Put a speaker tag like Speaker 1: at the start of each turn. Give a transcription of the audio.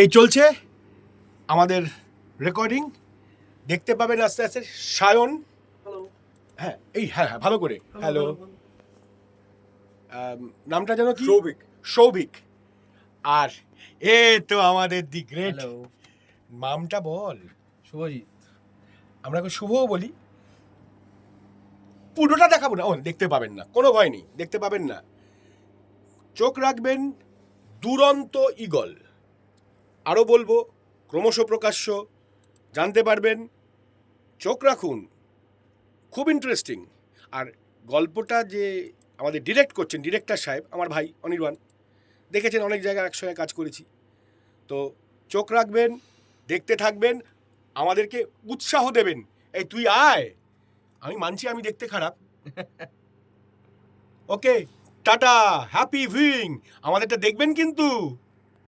Speaker 1: এই চলছে আমাদের রেকর্ডিং, দেখতে পাবেন আস্তে আস্তে। সায়ন,
Speaker 2: হ্যালো।
Speaker 1: হ্যাঁ হ্যাঁ ভালো করে হ্যালো। নামটা যেন কি?
Speaker 2: সৌভিক।
Speaker 1: সৌভিক। আর এ তো আমাদের দি গ্রেট,
Speaker 2: হ্যালো।
Speaker 1: নামটা বল।
Speaker 2: শুভজিৎ।
Speaker 1: আমরা এখন শুভও বলি। পুরোটা দেখাবো না, ও দেখতে পাবেন না, কোনো ভয় নেই, দেখতে পাবেন না। চোখ রাখবেন দুরন্ত ঈগল, আরও বলবো ক্রমশ প্রকাশ্য, জানতে পারবেন। চোখ রাখুন, খুব ইন্টারেস্টিং। আর গল্পটা যে আমাদের ডিরেক্ট করছেন ডিরেক্টর সাহেব, আমার ভাই অনির্বাণ, দেখেছেন অনেক জায়গায় একসঙ্গে কাজ করেছি। তো চোখ রাখবেন, দেখতে থাকবেন, আমাদেরকে উৎসাহ দেবেন। এই তুই আয়, আমি মানছি আমি দেখতে খারাপ। ওকে, টাটা, হ্যাপি ভিউইং। আমাদেরটা দেখবেন কিন্তু।